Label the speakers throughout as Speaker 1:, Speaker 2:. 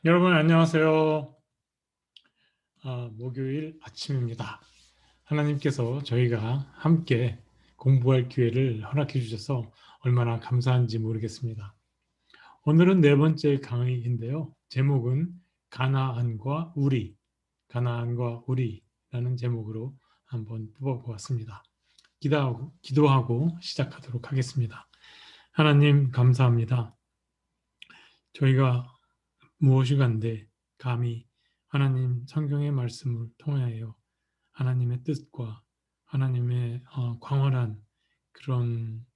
Speaker 1: 여러분 안녕하세요. 목요일 아침입니다. 하나님께서 저희가 함께 공부할 기회를 허락해 주셔서 얼마나 감사한지 모르겠습니다. 오늘은 네 번째 강의인데요. 제목은 가나안과 우리라는 제목으로 한번 뽑아보았습니다. 기도하고 시작하도록 하겠습니다. 하나님 감사합니다. 저희가 무엇이간데 감히 하나님 성경의 말씀을 통하여 하나님의 뜻과 하나님의 광활한 그런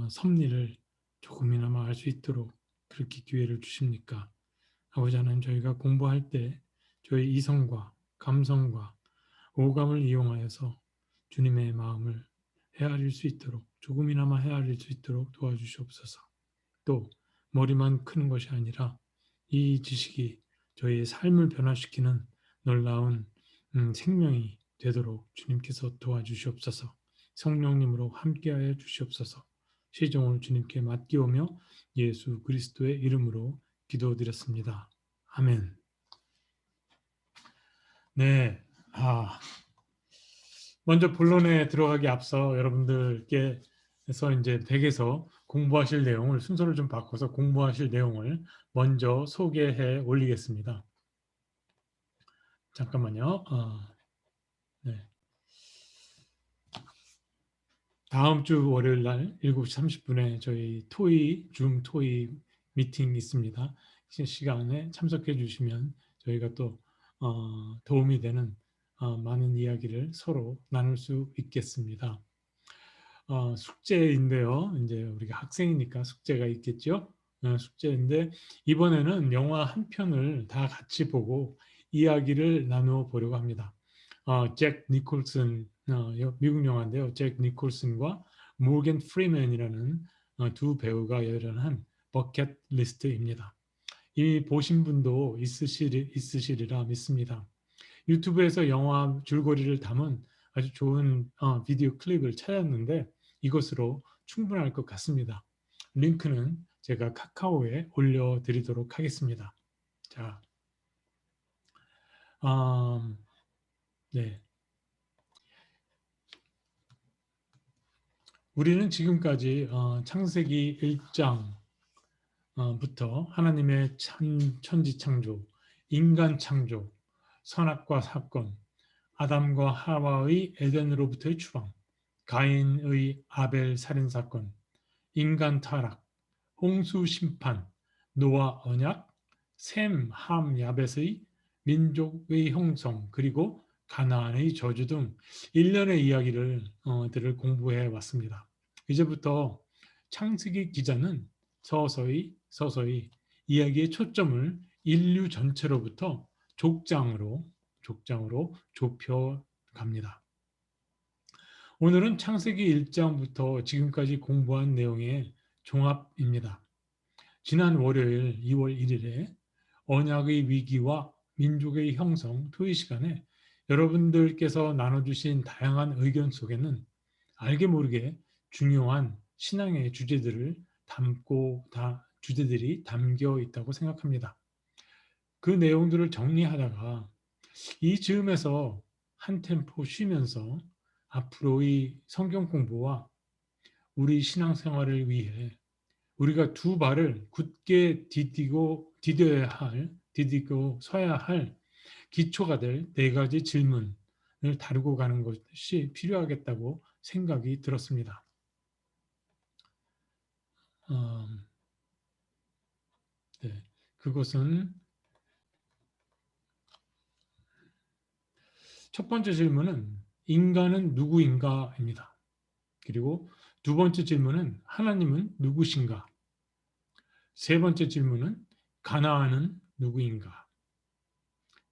Speaker 1: 섭리를 조금이나마 알 수 있도록 그렇게 기회를 주십니까? 아버지 하나님, 저희가 공부할 때 저희 이성과 감성과 오감을 이용하여서 주님의 마음을 헤아릴 수 있도록, 조금이나마 헤아릴 수 있도록 도와주시옵소서. 또 머리만 크는 것이 아니라 이 지식이 저희의 삶을 변화시키는 놀라운 생명이 되도록 주님께서 도와주시옵소서. 성령님으로 함께하여 주시옵소서. 시종을 주님께 맡기오며 예수 그리스도의 이름으로 기도드렸습니다. 아멘. 네. 먼저 본론에 들어가기 앞서 여러분들께서 이제 댁에서 공부하실 내용을 순서를 좀 바꿔서 공부하실 내용을 먼저 소개해 올리겠습니다. 잠깐만요. 네. 다음 주 월요일 날 7시 30분에 저희 줌 토이 미팅 있습니다. 시간에 참석해 주시면 저희가 또 도움이 되는 많은 이야기를 서로 나눌 수 있겠습니다. 숙제인데요. 이제 우리가 학생이니까 숙제가 있겠죠. 숙제인데 이번에는 영화 한 편을 다 같이 보고 이야기를 나누어 보려고 합니다. 잭 니콜슨, 미국 영화인데요. 잭 니콜슨과 모건 프리맨이라는 두 배우가 열연한 버켓 리스트입니다. 이미 보신 분도 있으시리라 믿습니다. 유튜브에서 영화 줄거리를 담은 아주 좋은 비디오 클립을 찾았는데 이것으로 충분할 것 같습니다. 링크는 제가 카카오에 올려드리도록 하겠습니다. 자, 네. 우리는 지금까지 창세기 1장부터 하나님의 천지 창조, 인간 창조, 선악과 사건, 아담과 하와의 에덴으로부터의 추방, 가인의 아벨 살인 사건, 인간 타락, 홍수 심판, 노아 언약, 셈, 함, 야벳의 민족의 형성, 그리고 가나안의 저주 등 일련의 이야기들을 공부해 왔습니다. 이제부터 창세기 기자는 서서히 이야기의 초점을 인류 전체로부터 족장으로 좁혀 갑니다. 오늘은 창세기 1장부터 지금까지 공부한 내용의 종합입니다. 지난 월요일 2월 1일에 언약의 위기와 민족의 형성 토의 시간에 여러분들께서 나눠주신 다양한 의견 속에는 알게 모르게 중요한 신앙의 주제들이 담겨 있다고 생각합니다. 그 내용들을 정리하다가 이 즈음에서 한 템포 쉬면서 앞으로의 성경 공부와 우리 신앙생활을 위해 우리가 두 발을 굳게 디디고 서야 할 기초가 될 네 가지 질문을 다루고 가는 것이 필요하겠다고 생각이 들었습니다. 네, 그것은 첫 번째 질문은 인간은 누구인가입니다. 그리고 두 번째 질문은 하나님은 누구신가? 세 번째 질문은 가나안은 누구인가?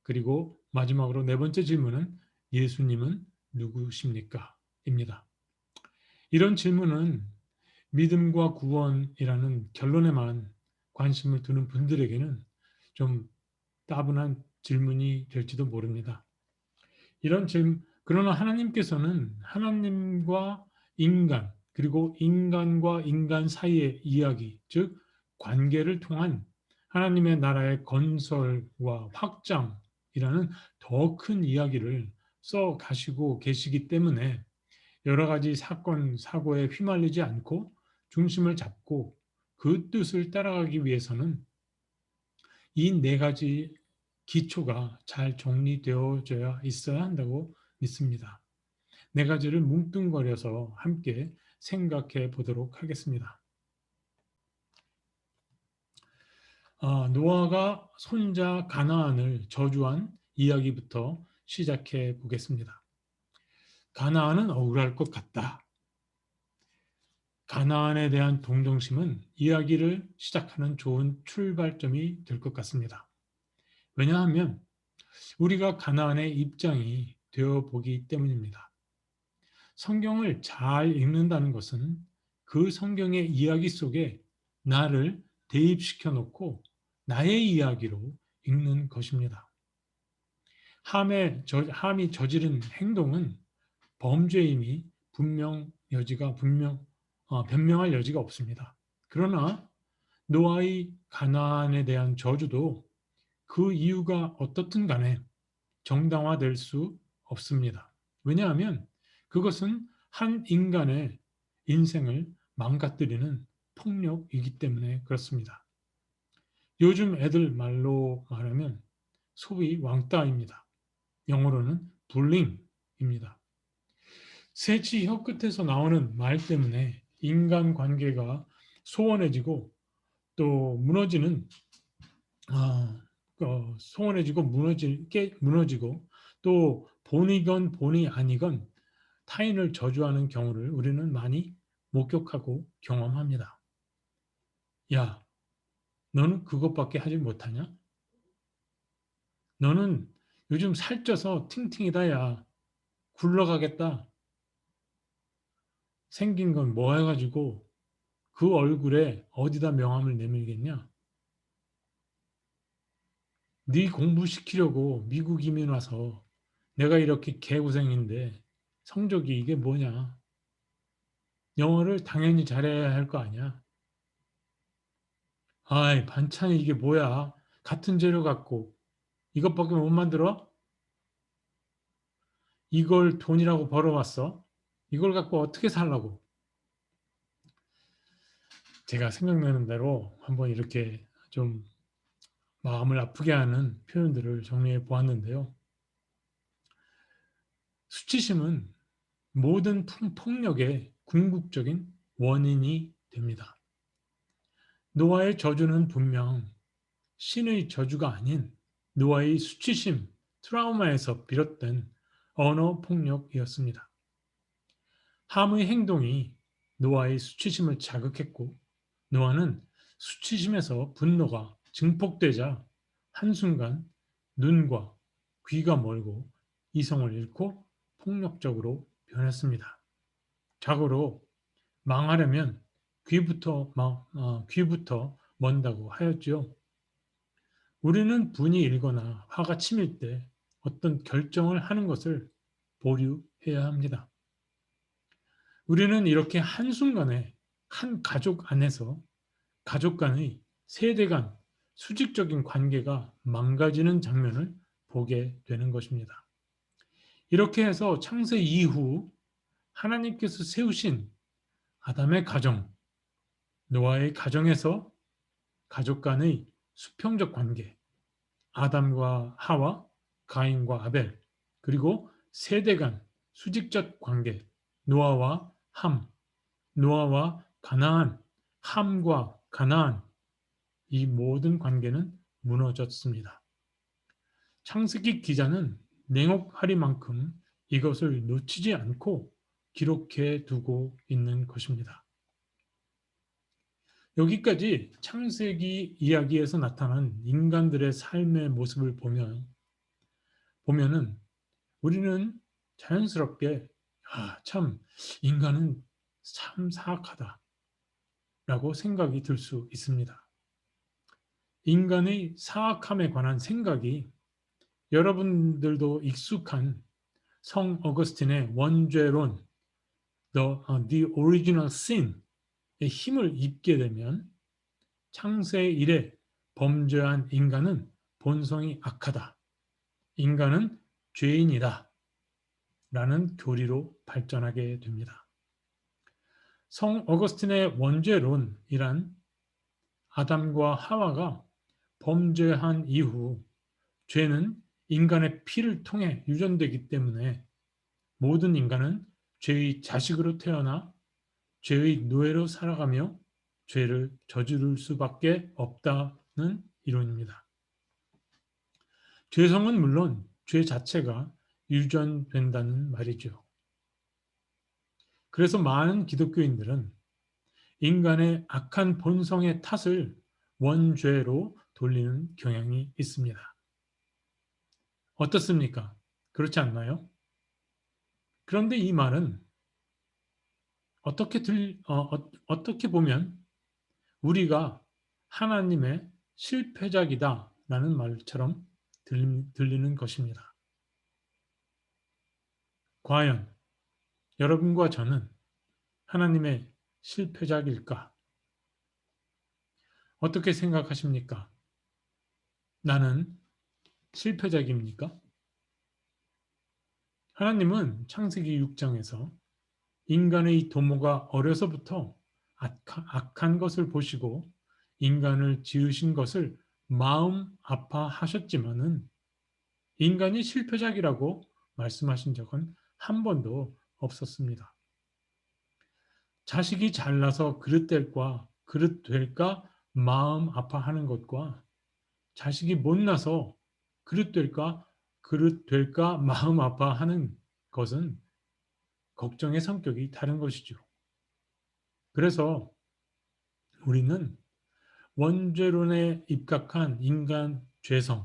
Speaker 1: 그리고 마지막으로 네 번째 질문은 예수님은 누구십니까? 입니다. 이런 질문은 믿음과 구원이라는 결론에만 관심을 두는 분들에게는 좀 따분한 질문이 될지도 모릅니다. 그러나 하나님께서는 하나님과 인간, 그리고 인간과 인간 사이의 이야기, 즉 관계를 통한 하나님의 나라의 건설과 확장이라는 더 큰 이야기를 써 가시고 계시기 때문에 여러 가지 사건, 사고에 휘말리지 않고 중심을 잡고 그 뜻을 따라가기 위해서는 이 네 가지 기초가 잘 정리되어져야 있어야 한다고 믿습니다. 네 가지를 뭉뚱거려서 함께 생각해 보도록 하겠습니다. 노아가 손자 가나안을 저주한 이야기부터 시작해 보겠습니다. 가나안은 억울할 것 같다. 가나안에 대한 동정심은 이야기를 시작하는 좋은 출발점이 될 것 같습니다. 왜냐하면 우리가 가나안의 입장이 되어 보기 때문입니다. 성경을 잘 읽는다는 것은 그 성경의 이야기 속에 나를 대입시켜 놓고 나의 이야기로 읽는 것입니다. 함이 저지른 행동은 범죄임이 변명할 여지가 없습니다. 그러나 노아의 가나안에 대한 저주도 그 이유가 어떻든 간에 정당화될 수 없습니다. 왜냐하면 그것은 한 인간의 인생을 망가뜨리는 폭력이기 때문에 그렇습니다. 요즘 애들 말로 말하면 소위 왕따입니다. 영어로는 bullying입니다. 새치 혀끝에서 나오는 말 때문에 인간 관계가 소원해지고 또 소원해지고 무너지고 또 본이건 본이 아니건 타인을 저주하는 경우를 우리는 많이 목격하고 경험합니다. 야, 너는 그것밖에 하지 못하냐? 너는 요즘 살쪄서 팅팅이다, 야. 굴러가겠다. 생긴 건 뭐 해가지고 그 얼굴에 어디다 명함을 내밀겠냐? 네 공부시키려고 미국 이민 와서 내가 이렇게 개고생인데 성적이 이게 뭐냐? 영어를 당연히 잘해야 할 거 아니야? 아이, 반찬이 이게 뭐야? 같은 재료 갖고 이것밖에 못 만들어? 이걸 돈이라고 벌어왔어? 이걸 갖고 어떻게 살라고? 제가 생각나는 대로 한번 이렇게 좀 마음을 아프게 하는 표현들을 정리해 보았는데요. 수치심은 모든 폭력의 궁극적인 원인이 됩니다. 노아의 저주는 분명 신의 저주가 아닌 노아의 수치심, 트라우마에서 비롯된 언어 폭력이었습니다. 함의 행동이 노아의 수치심을 자극했고 노아는 수치심에서 분노가 증폭되자 한순간 눈과 귀가 멀고 이성을 잃고 폭력적으로 변했습니다. 자고로 망하려면 귀부터 먼다고 하였지요. 우리는 분이 일거나 화가 치밀 때 어떤 결정을 하는 것을 보류해야 합니다. 우리는 이렇게 한순간에 한 가족 안에서 가족 간의 세대 간 수직적인 관계가 망가지는 장면을 보게 되는 것입니다. 이렇게 해서 창세 이후 하나님께서 세우신 아담의 가정, 노아의 가정에서 가족 간의 수평적 관계, 아담과 하와, 가인과 아벨, 그리고 세대 간 수직적 관계, 노아와 함, 노아와 가나안, 함과 가나안, 이 모든 관계는 무너졌습니다. 창세기 기자는 냉혹하리만큼 이것을 놓치지 않고 기록해 두고 있는 것입니다. 여기까지 창세기 이야기에서 나타난 인간들의 삶의 모습을 보면은 우리는 자연스럽게 참 인간은 참 사악하다라고 생각이 들 수 있습니다. 인간의 사악함에 관한 생각이 여러분들도 익숙한 성 어거스틴의 원죄론 The Original Sin의 힘을 입게 되면 창세 이래 범죄한 인간은 본성이 악하다. 인간은 죄인이다. 라는 교리로 발전하게 됩니다. 성 어거스틴의 원죄론이란 아담과 하와가 범죄한 이후 죄는 인간의 피를 통해 유전되기 때문에 모든 인간은 죄의 자식으로 태어나 죄의 노예로 살아가며 죄를 저지를 수밖에 없다는 이론입니다. 죄성은 물론 죄 자체가 유전된다는 말이죠. 그래서 많은 기독교인들은 인간의 악한 본성의 탓을 원죄로 돌리는 경향이 있습니다. 어떻습니까? 그렇지 않나요? 그런데 이 말은 어떻게 보면 우리가 하나님의 실패작이다라는 말처럼 들리는 것입니다. 과연 여러분과 저는 하나님의 실패작일까? 어떻게 생각하십니까? 나는 실패작입니까? 하나님은 창세기 6장에서 인간의 도모가 어려서부터 악한 것을 보시고 인간을 지으신 것을 마음 아파하셨지만은 인간이 실패작이라고 말씀하신 적은 한 번도 없었습니다. 자식이 잘나서 그릇될까 마음 아파하는 것과 자식이 못나서 그릇될까 마음 아파하는 것은 걱정의 성격이 다른 것이죠. 그래서 우리는 원죄론에 입각한 인간 죄성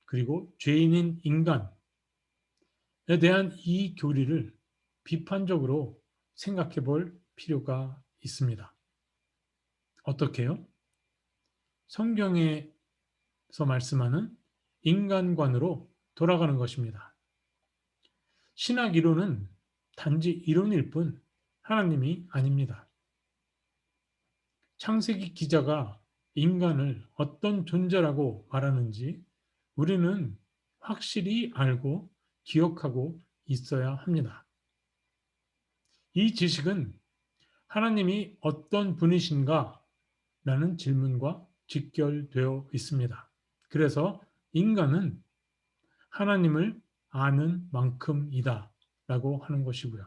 Speaker 1: 그리고 죄인인 인간에 대한 이 교리를 비판적으로 생각해 볼 필요가 있습니다. 어떻게요? 성경에서 말씀하는 인간관으로 돌아가는 것입니다. 신학 이론은 단지 이론일 뿐 하나님이 아닙니다. 창세기 기자가 인간을 어떤 존재라고 말하는지 우리는 확실히 알고 기억하고 있어야 합니다. 이 지식은 하나님이 어떤 분이신가? 라는 질문과 직결되어 있습니다. 그래서 인간은 하나님을 아는 만큼이다 라고 하는 것이고요.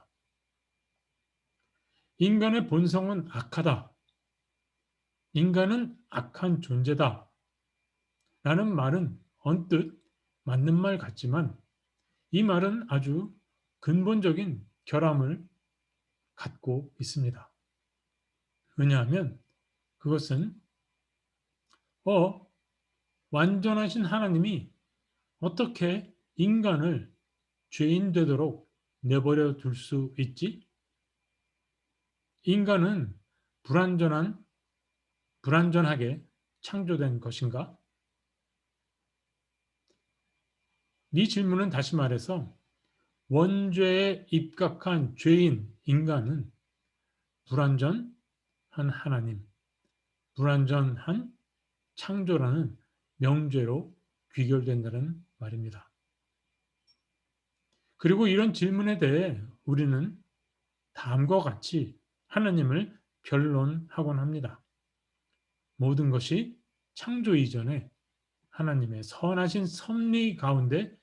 Speaker 1: 인간의 본성은 악하다. 인간은 악한 존재다. 라는 말은 언뜻 맞는 말 같지만 이 말은 아주 근본적인 결함을 갖고 있습니다. 왜냐하면 그것은 완전하신 하나님이 어떻게 인간을 죄인 되도록 내버려 둘 수 있지? 인간은 불완전하게 창조된 것인가? 이 질문은 다시 말해서 원죄에 입각한 죄인 인간은 불완전한 하나님, 불완전한 창조라는 명제로 귀결된다는 말입니다. 그리고 이런 질문에 대해 우리는 다음과 같이 하나님을 변론하곤 합니다. 모든 것이 창조 이전에 하나님의 선하신 섭리 가운데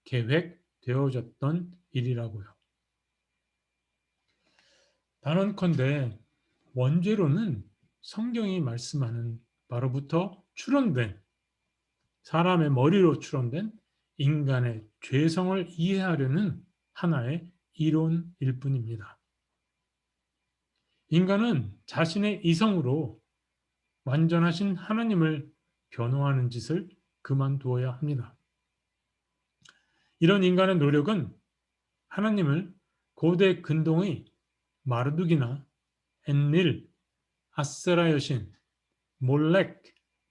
Speaker 1: 계획되어졌던 일이라고요. 단언컨대 원죄로는 성경이 말씀하는 바로부터 사람의 머리로 추론된 인간의 죄성을 이해하려는 하나의 이론일 뿐입니다. 인간은 자신의 이성으로 완전하신 하나님을 변호하는 짓을 그만두어야 합니다. 이런 인간의 노력은 하나님을 고대 근동의 마르둑이나 엔릴, 아세라 여신, 몰렉,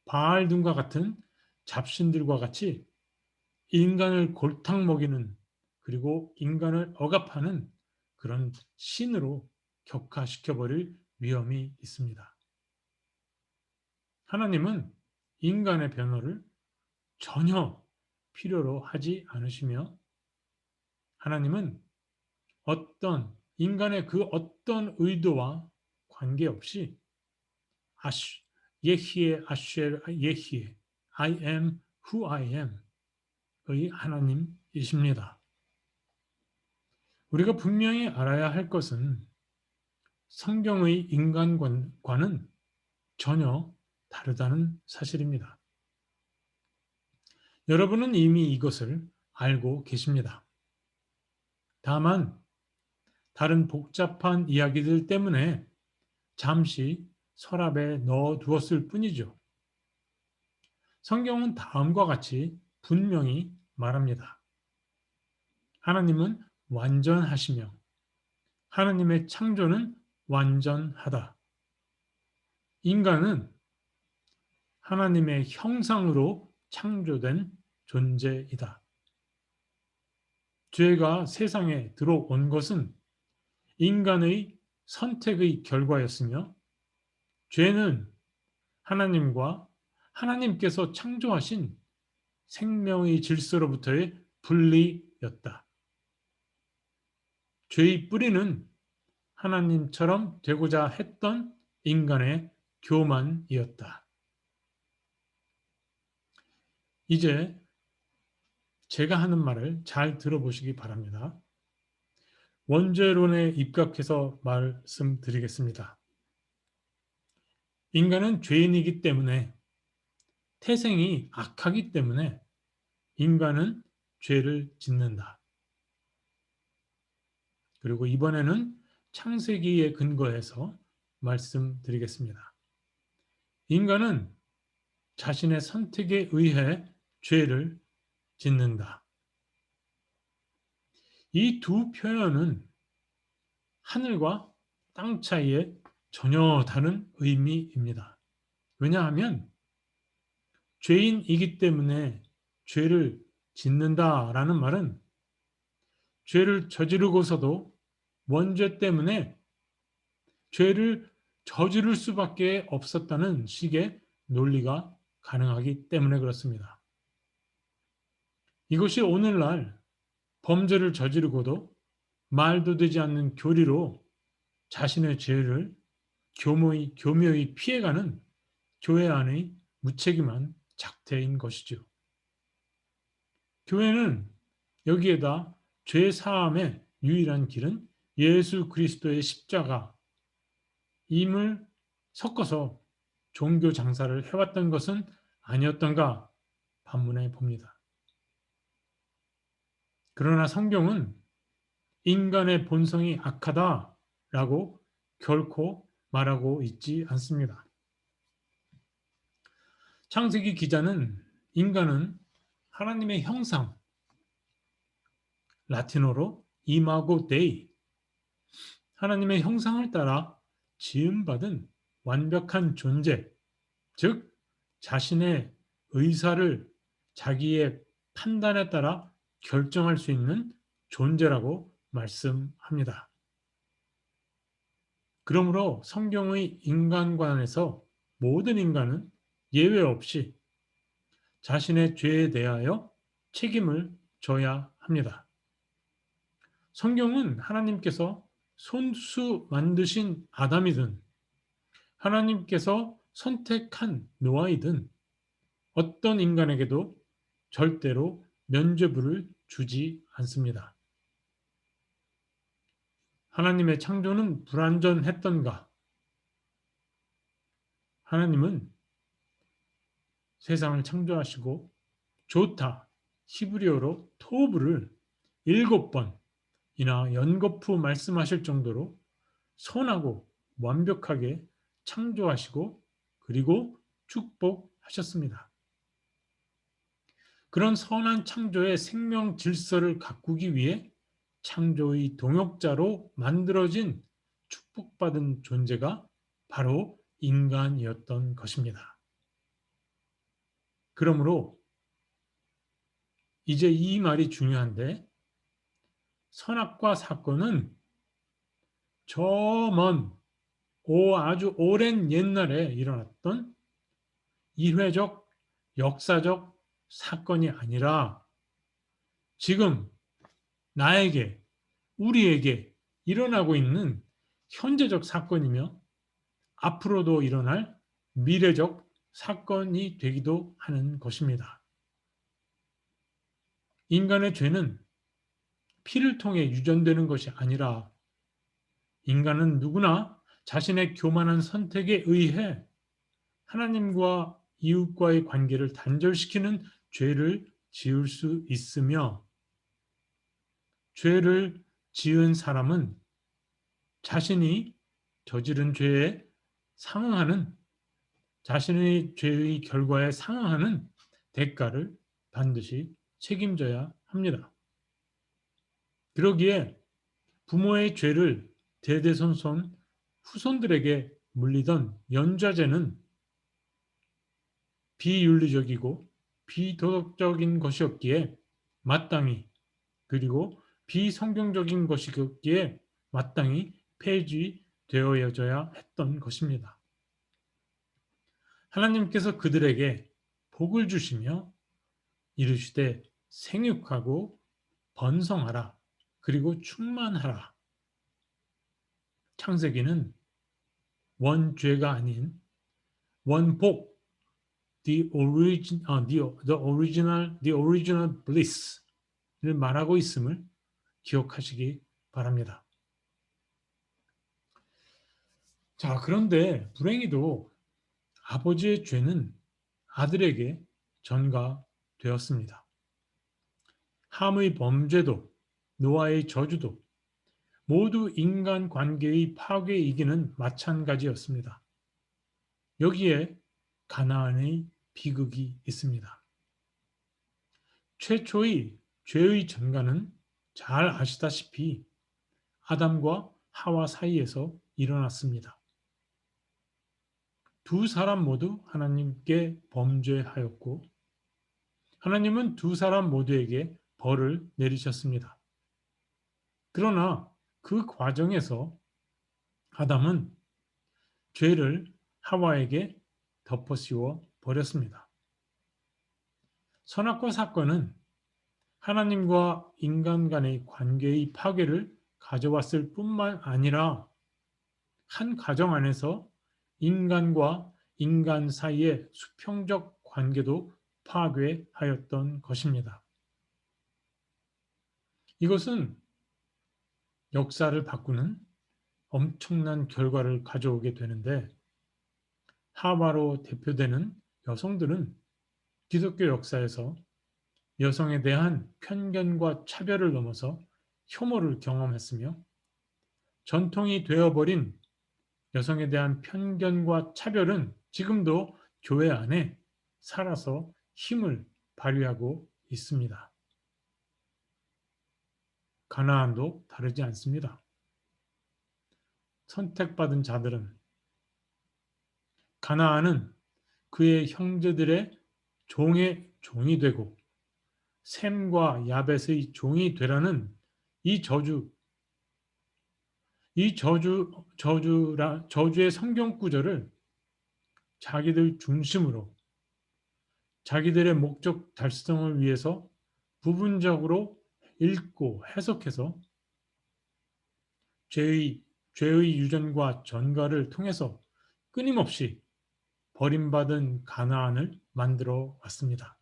Speaker 1: 바알 등과 같은 잡신들과 같이 인간을 골탕 먹이는 그리고 인간을 억압하는 그런 신으로 격화시켜버릴 위험이 있습니다. 하나님은 인간의 변호를 전혀 필요로 하지 않으시며 하나님은 인간의 그 어떤 의도와 관계없이 아슈, 예히에 아슈엘 예히에 I am who I am 의 하나님이십니다. 우리가 분명히 알아야 할 것은 성경의 인간과는 전혀 다르다는 사실입니다. 여러분은 이미 이것을 알고 계십니다. 다만 다른 복잡한 이야기들 때문에 잠시 서랍에 넣어 두었을 뿐이죠. 성경은 다음과 같이 분명히 말합니다. 하나님은 완전하시며 하나님의 창조는 완전하다. 인간은 하나님의 형상으로 창조된 존재이다. 죄가 세상에 들어온 것은 인간의 선택의 결과였으며 죄는 하나님과 하나님께서 창조하신 생명의 질서로부터의 분리였다. 죄의 뿌리는 하나님처럼 되고자 했던 인간의 교만이었다. 이제 제가 하는 말을 잘 들어보시기 바랍니다. 원죄론에 입각해서 말씀드리겠습니다. 인간은 죄인이기 때문에 태생이 악하기 때문에 인간은 죄를 짓는다. 그리고 이번에는 창세기에 근거해서 말씀드리겠습니다. 인간은 자신의 선택에 의해 죄를 짓는다. 이 두 표현은 하늘과 땅 차이에 전혀 다른 의미입니다. 왜냐하면 죄인이기 때문에 죄를 짓는다라는 말은 죄를 저지르고서도 원죄 때문에 죄를 저지를 수밖에 없었다는 식의 논리가 가능하기 때문에 그렇습니다. 이것이 오늘날 범죄를 저지르고도 말도 되지 않는 교리로 자신의 죄를 교묘히 피해가는 교회 안의 무책임한 작태인 것이죠. 교회는 여기에다 죄 사함의 유일한 길은 예수 그리스도의 십자가임을 섞어서 종교 장사를 해왔던 것은 아니었던가 반문해 봅니다. 그러나 성경은 인간의 본성이 악하다라고 결코 말하고 있지 않습니다. 창세기 기자는 인간은 하나님의 형상, 라틴어로 이마고 데이, 하나님의 형상을 따라 지음받은 완벽한 존재, 즉 자신의 의사를 자기의 판단에 따라 결정할 수 있는 존재라고 말씀합니다. 그러므로 성경의 인간관에서 모든 인간은 예외 없이 자신의 죄에 대하여 책임을 져야 합니다. 성경은 하나님께서 손수 만드신 아담이든 하나님께서 선택한 노아이든 어떤 인간에게도 절대로 면죄부를 주지 않습니다. 하나님의 창조는 불완전했던가? 하나님은 세상을 창조하시고 좋다, 히브리어로 토브를 7번이나 연거푸 말씀하실 정도로 선하고 완벽하게 창조하시고 그리고 축복하셨습니다. 그런 선한 창조의 생명 질서를 가꾸기 위해 창조의 동역자로 만들어진 축복받은 존재가 바로 인간이었던 것입니다. 그러므로 이제 이 말이 중요한데 선악과 사건은 저 먼 아주 오랜 옛날에 일어났던 이회적 역사적 사건이 아니라 지금 나에게, 우리에게 일어나고 있는 현재적 사건이며 앞으로도 일어날 미래적 사건이 되기도 하는 것입니다. 인간의 죄는 피를 통해 유전되는 것이 아니라 인간은 누구나 자신의 교만한 선택에 의해 하나님과 이웃과의 관계를 단절시키는 죄를 지을 수 있으며 죄를 지은 사람은 자신이 저지른 죄에 상응하는 자신의 죄의 결과에 상응하는 대가를 반드시 책임져야 합니다. 그러기에 부모의 죄를 대대손손 후손들에게 물리던 연좌제는 비윤리적이고 비도덕적인 것이었기에 마땅히 그리고 비성경적인 것이었기에 마땅히 폐지되어져야 했던 것입니다. 하나님께서 그들에게 복을 주시며 이르시되 생육하고 번성하라 그리고 충만하라. 창세기는 원죄가 아닌 원복 the original bliss를 말하고 있음을 기억하시기 바랍니다. 자, 그런데 불행히도 아버지의 죄는 아들에게 전가되었습니다. 함의 범죄도 노아의 저주도 모두 인간관계의 파괴이기는 마찬가지였습니다. 여기에 가나안의 비극이 있습니다. 최초의 죄의 전가는 잘 아시다시피 아담과 하와 사이에서 일어났습니다. 두 사람 모두 하나님께 범죄하였고 하나님은 두 사람 모두에게 벌을 내리셨습니다. 그러나 그 과정에서 아담은 죄를 하와에게 덮어씌워 버렸습니다. 선악과 사건은 하나님과 인간 간의 관계의 파괴를 가져왔을 뿐만 아니라 한 가정 안에서 인간과 인간 사이의 수평적 관계도 파괴하였던 것입니다. 이것은 역사를 바꾸는 엄청난 결과를 가져오게 되는데 하와로 대표되는 여성들은 기독교 역사에서 여성에 대한 편견과 차별을 넘어서 혐오를 경험했으며 전통이 되어버린 여성에 대한 편견과 차별은 지금도 교회 안에 살아서 힘을 발휘하고 있습니다. 가나안도 다르지 않습니다. 선택받은 자들은 가나안은 그의 형제들의 종의 종이 되고 셈과 야벳의 종이 되라는 이 저주의 성경 구절을 자기들 중심으로 자기들의 목적 달성을 위해서 부분적으로 읽고 해석해서 죄의 유전과 전가를 통해서 끊임없이 버림받은 가나안을 만들어 왔습니다.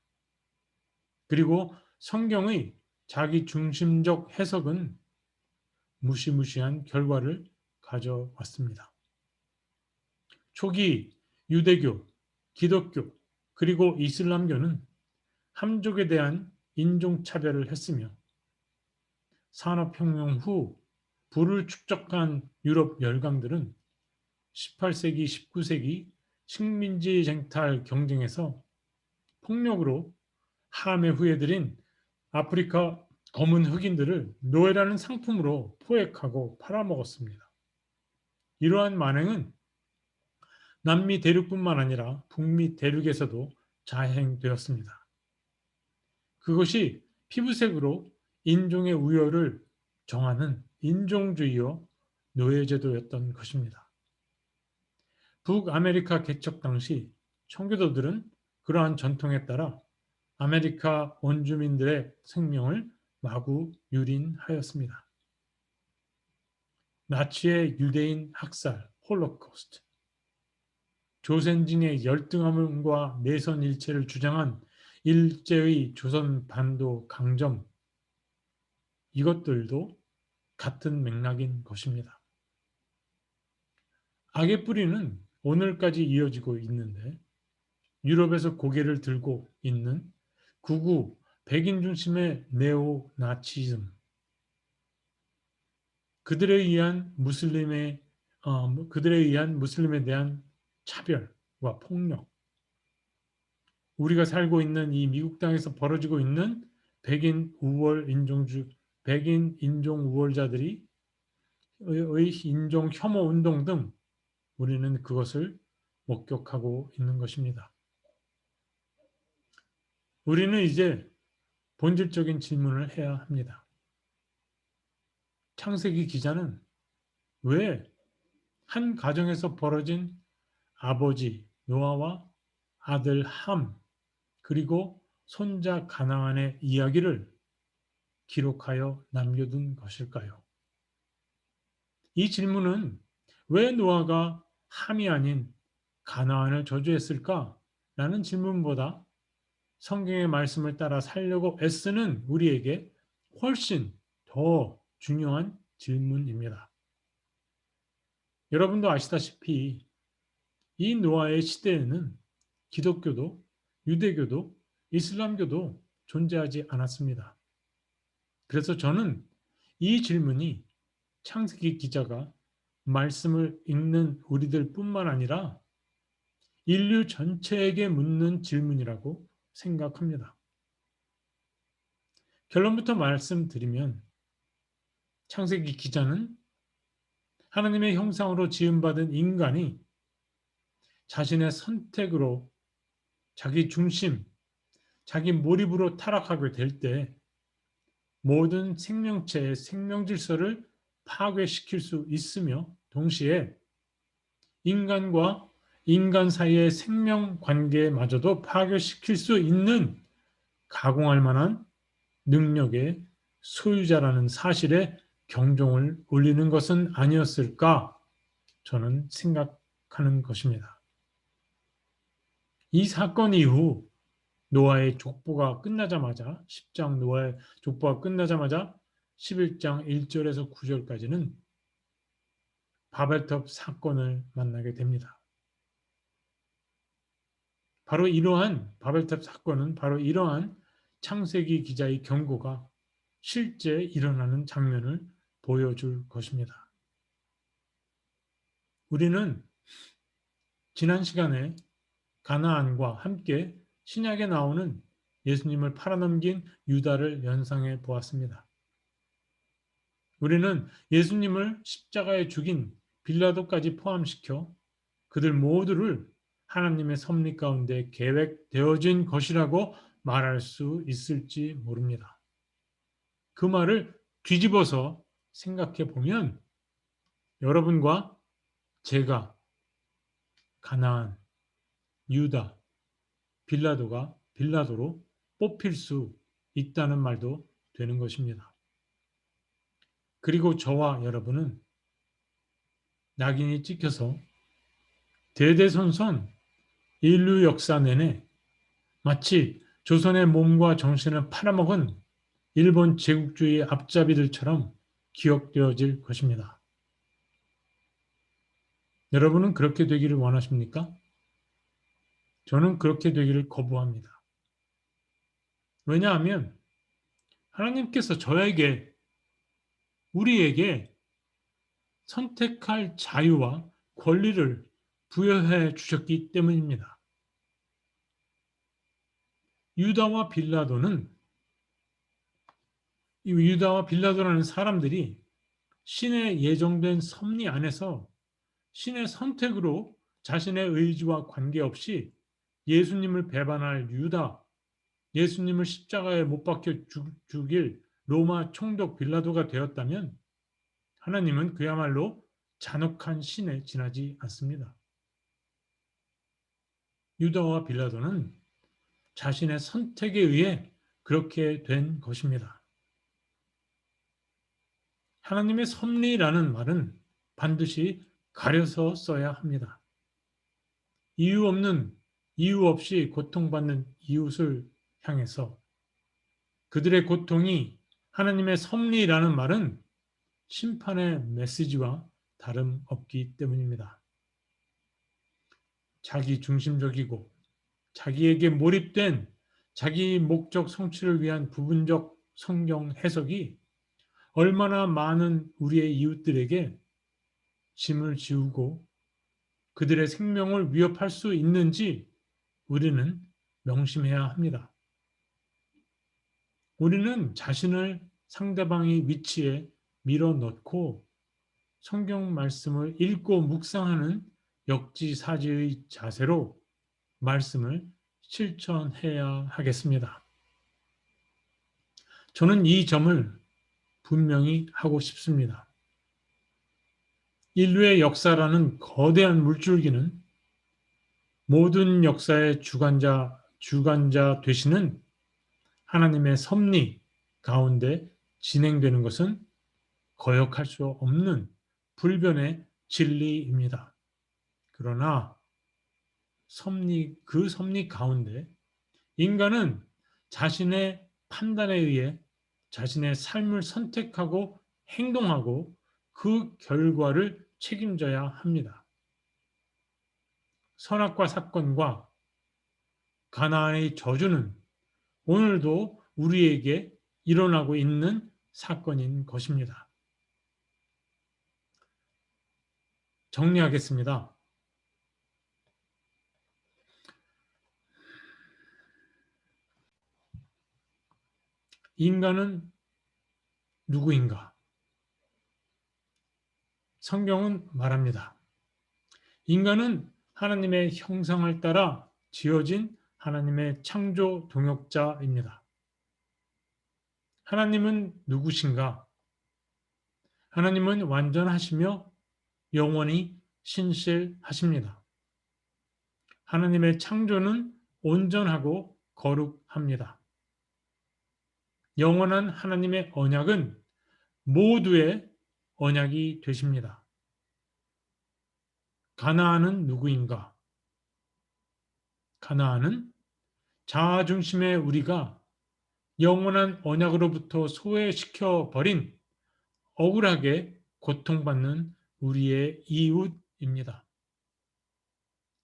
Speaker 1: 그리고 성경의 자기 중심적 해석은 무시무시한 결과를 가져왔습니다. 초기 유대교, 기독교, 그리고 이슬람교는 함족에 대한 인종차별을 했으며 산업혁명 후 부를 축적한 유럽 열강들은 18세기, 19세기 식민지 쟁탈 경쟁에서 폭력으로 함의 후예들인 아프리카 검은 흑인들을 노예라는 상품으로 포획하고 팔아먹었습니다. 이러한 만행은 남미 대륙뿐만 아니라 북미 대륙에서도 자행되었습니다. 그것이 피부색으로 인종의 우열을 정하는 인종주의와 노예제도였던 것입니다. 북아메리카 개척 당시 청교도들은 그러한 전통에 따라 아메리카 원주민들의 생명을 마구 유린하였습니다. 나치의 유대인 학살, 홀로코스트, 조선진의 열등함과 내선 일체를 주장한 일제의 조선 반도 강점, 이것들도 같은 맥락인 것입니다. 악의 뿌리는 오늘까지 이어지고 있는데 유럽에서 고개를 들고 있는 극우 백인 중심의 네오 나치즘, 그들에 의한 무슬림에 대한 차별과 폭력, 우리가 살고 있는 이 미국 땅에서 벌어지고 있는 백인 인종 우월자들이 의 인종 혐오 운동 등 우리는 그것을 목격하고 있는 것입니다. 우리는 이제 본질적인 질문을 해야 합니다. 창세기 기자는 왜 한 가정에서 벌어진 아버지 노아와 아들 함 그리고 손자 가나안의 이야기를 기록하여 남겨둔 것일까요? 이 질문은 왜 노아가 함이 아닌 가나안을 저주했을까? 라는 질문보다 성경의 말씀을 따라 살려고 애쓰는 우리에게 훨씬 더 중요한 질문입니다. 여러분도 아시다시피 이 노아의 시대에는 기독교도 유대교도 이슬람교도 존재하지 않았습니다. 그래서 저는 이 질문이 창세기 기자가 말씀을 읽는 우리들 뿐만 아니라 인류 전체에게 묻는 질문이라고 생각합니다. 결론부터 말씀드리면 창세기 기자는 하나님의 형상으로 지음받은 인간이 자신의 선택으로 자기 중심, 자기 몰입으로 타락하게 될 때 모든 생명체의 생명 질서를 파괴시킬 수 있으며 동시에 인간과 인간 사이의 생명 관계마저도 파괴시킬 수 있는 가공할 만한 능력의 소유자라는 사실에 경종을 울리는 것은 아니었을까 저는 생각하는 것입니다. 이 사건 이후 노아의 족보가 끝나자마자 10장 노아의 족보가 끝나자마자 11장 1절에서 9절까지는 바벨탑 사건을 만나게 됩니다. 바로 이러한 바벨탑 사건은 바로 이러한 창세기 기자의 경고가 실제 일어나는 장면을 보여줄 것입니다. 우리는 지난 시간에 가나안과 함께 신약에 나오는 예수님을 팔아넘긴 유다를 연상해 보았습니다. 우리는 예수님을 십자가에 죽인 빌라도까지 포함시켜 그들 모두를 하나님의 섭리 가운데 계획되어진 것이라고 말할 수 있을지 모릅니다. 그 말을 뒤집어서 생각해 보면 여러분과 제가 가나안, 유다, 빌라도로 뽑힐 수 있다는 말도 되는 것입니다. 그리고 저와 여러분은 낙인이 찍혀서 대대손손 인류 역사 내내 마치 조선의 몸과 정신을 팔아먹은 일본 제국주의 앞잡이들처럼 기억되어질 것입니다. 여러분은 그렇게 되기를 원하십니까? 저는 그렇게 되기를 거부합니다. 왜냐하면 하나님께서 우리에게 선택할 자유와 권리를 부여해 주셨기 때문입니다. 유다와 빌라도라는 사람들이 신의 예정된 섭리 안에서 신의 선택으로 자신의 의지와 관계없이 예수님을 배반할 유다, 예수님을 십자가에 못 박혀 죽일 로마 총독 빌라도가 되었다면 하나님은 그야말로 잔혹한 신에 지나지 않습니다. 유다와 빌라도는 자신의 선택에 의해 그렇게 된 것입니다. 하나님의 섭리라는 말은 반드시 가려서 써야 합니다. 이유 없이 고통받는 이웃을 향해서 그들의 고통이 하나님의 섭리라는 말은 심판의 메시지와 다름없기 때문입니다. 자기 중심적이고 자기에게 몰입된 자기 목적 성취를 위한 부분적 성경 해석이 얼마나 많은 우리의 이웃들에게 짐을 지우고 그들의 생명을 위협할 수 있는지 우리는 명심해야 합니다. 우리는 자신을 상대방의 위치에 밀어넣고 성경 말씀을 읽고 묵상하는 역지사지의 자세로 말씀을 실천해야 하겠습니다. 저는 이 점을 분명히 하고 싶습니다. 인류의 역사라는 거대한 물줄기는 모든 역사의 주관자 되시는 하나님의 섭리 가운데 진행되는 것은 거역할 수 없는 불변의 진리입니다. 그러나 그 섭리 가운데 인간은 자신의 판단에 의해 자신의 삶을 선택하고 행동하고 그 결과를 책임져야 합니다. 선악과 사건과 가나안의 저주는 오늘도 우리에게 일어나고 있는 사건인 것입니다. 정리하겠습니다. 인간은 누구인가? 성경은 말합니다. 인간은 하나님의 형상을 따라 지어진 하나님의 창조 동역자입니다. 하나님은 누구신가? 하나님은 완전하시며 영원히 신실하십니다. 하나님의 창조는 온전하고 거룩합니다. 영원한 하나님의 언약은 모두의 언약이 되십니다. 가나안은 누구인가? 가나안은 자아 중심의 우리가 영원한 언약으로부터 소외시켜 버린 억울하게 고통받는 우리의 이웃입니다.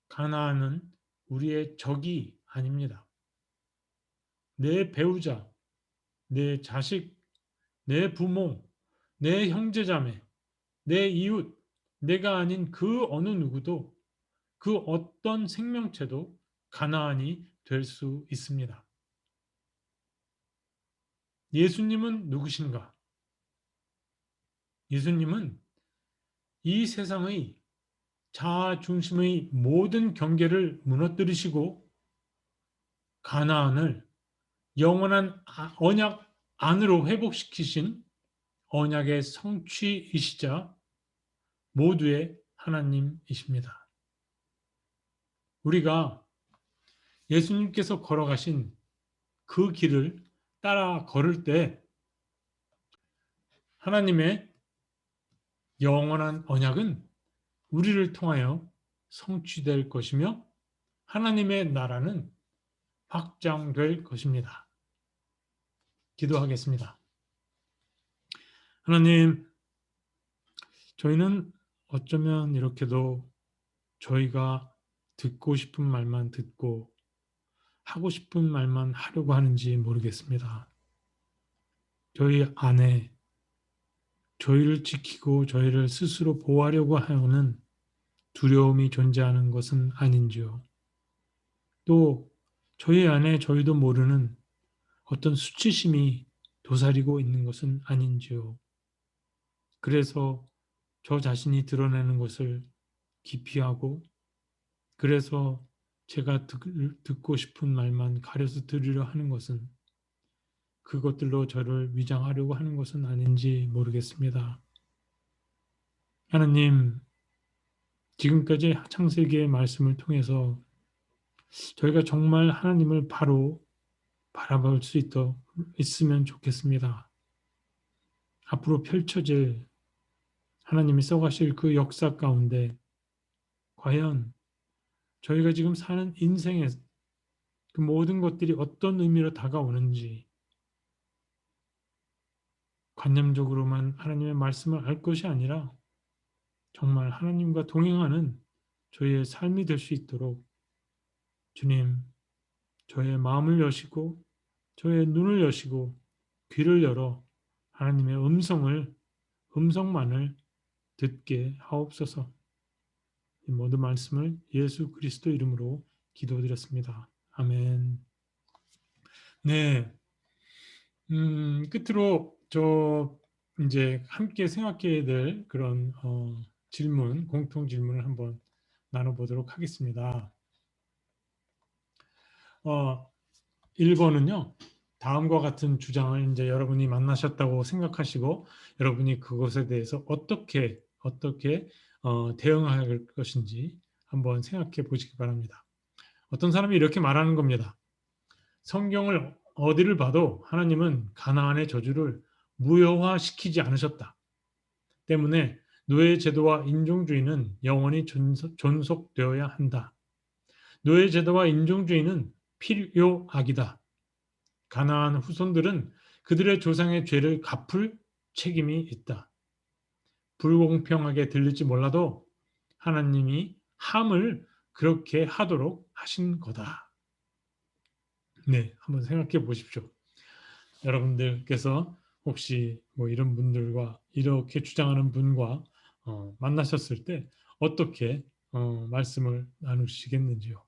Speaker 1: 가나안은 우리의 적이 아닙니다. 내 배우자, 내 자식, 내 부모, 내 형제자매, 내 이웃, 내가 아닌 그 어느 누구도 그 어떤 생명체도 가나안이 될 수 있습니다. 예수님은 누구신가? 예수님은 이 세상의 자아 중심의 모든 경계를 무너뜨리시고 가나안을 영원한 언약 안으로 회복시키신 언약의 성취이시자 모두의 하나님이십니다. 우리가 예수님께서 걸어가신 그 길을 따라 걸을 때 하나님의 영원한 언약은 우리를 통하여 성취될 것이며 하나님의 나라는 확장될 것입니다. 기도하겠습니다. 하나님, 저희는 어쩌면 이렇게도 저희가 듣고 싶은 말만 듣고 하고 싶은 말만 하려고 하는지 모르겠습니다. 저희 안에 저희를 지키고 저희를 스스로 보호하려고 하는 두려움이 존재하는 것은 아닌지요. 또 저희 안에 저희도 모르는 어떤 수치심이 도사리고 있는 것은 아닌지요. 그래서 저 자신이 드러내는 것을 기피하고 그래서 제가 듣고 싶은 말만 가려서 들으려 하는 것은 그것들로 저를 위장하려고 하는 것은 아닌지 모르겠습니다. 하나님, 지금까지 창세기의 말씀을 통해서 저희가 정말 하나님을 바로 바라볼 수 있으면 좋겠습니다. 앞으로 펼쳐질 하나님이 써가실 그 역사 가운데 과연 저희가 지금 사는 인생의 그 모든 것들이 어떤 의미로 다가오는지 관념적으로만 하나님의 말씀을 알 것이 아니라 정말 하나님과 동행하는 저희의 삶이 될 수 있도록 주님, 저의 마음을 여시고 저의 눈을 여시고 귀를 열어 하나님의 음성만을 듣게 하옵소서. 이 모든 말씀을 예수 그리스도 이름으로 기도드렸습니다. 아멘. 네. 끝으로 이제 함께 생각해야 될 그런 공통 질문을 한번 나눠보도록 하겠습니다. 1번은요. 다음과 같은 주장을 이제 여러분이 만나셨다고 생각하시고 여러분이 그것에 대해서 어떻게 대응할 것인지 한번 생각해 보시기 바랍니다. 어떤 사람이 이렇게 말하는 겁니다. 성경을 어디를 봐도 하나님은 가나안의 저주를 무효화시키지 않으셨다. 때문에 노예 제도와 인종주의는 영원히 존속되어야 한다. 노예 제도와 인종주의는 필요악이다. 가나안 후손들은 그들의 조상의 죄를 갚을 책임이 있다. 불공평하게 들릴지 몰라도 하나님이 함을 그렇게 하도록 하신 거다. 네, 한번 생각해 보십시오. 여러분들께서 혹시 뭐 이런 분들과 이렇게 주장하는 분과 만나셨을 때 어떻게 말씀을 나누시겠는지요.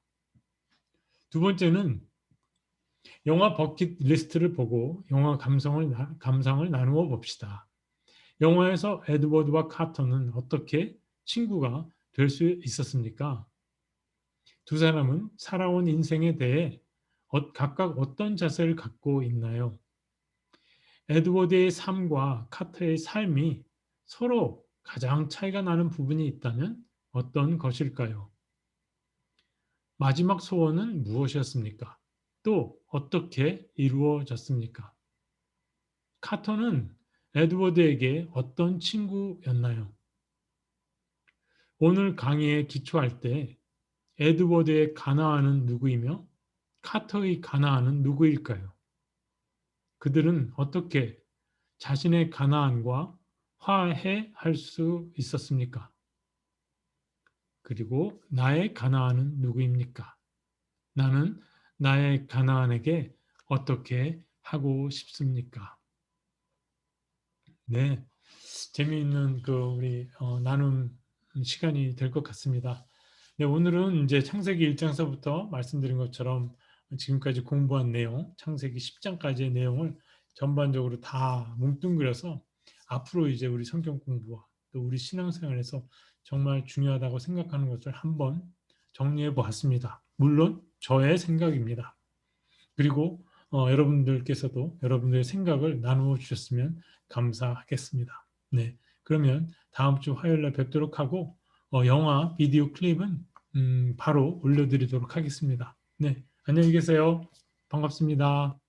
Speaker 1: 두 번째는 영화 버킷리스트를 보고 영화 감상을 나누어 봅시다. 영화에서 에드워드와 카터는 어떻게 친구가 될 수 있었습니까? 두 사람은 살아온 인생에 대해 각각 어떤 자세를 갖고 있나요? 에드워드의 삶과 카터의 삶이 서로 가장 차이가 나는 부분이 있다면 어떤 것일까요? 마지막 소원은 무엇이었습니까? 또 어떻게 이루어졌습니까? 카터는 에드워드에게 어떤 친구였나요? 오늘 강의에 기초할 때 에드워드의 가나안은 누구이며 카터의 가나안은 누구일까요? 그들은 어떻게 자신의 가나안과 화해할 수 있었습니까? 그리고 나의 가나안은 누구입니까? 나는 나의 가나안에게 어떻게 하고 싶습니까? 네, 재미있는 우리 나눔 시간이 될 것 같습니다. 네, 오늘은 이제 창세기 1장서부터 말씀드린 것처럼 지금까지 공부한 내용, 창세기 10장까지의 내용을 전반적으로 다 뭉뚱그려서 앞으로 이제 우리 성경 공부와 또 우리 신앙생활에서 정말 중요하다고 생각하는 것을 한번 정리해 보았습니다. 물론 저의 생각입니다. 그리고 여러분들께서도 여러분들의 생각을 나누어 주셨으면 감사하겠습니다. 네, 그러면 다음 주 화요일 날 뵙도록 하고 영화 비디오 클립은 바로 올려드리도록 하겠습니다. 네, 안녕히 계세요. 반갑습니다.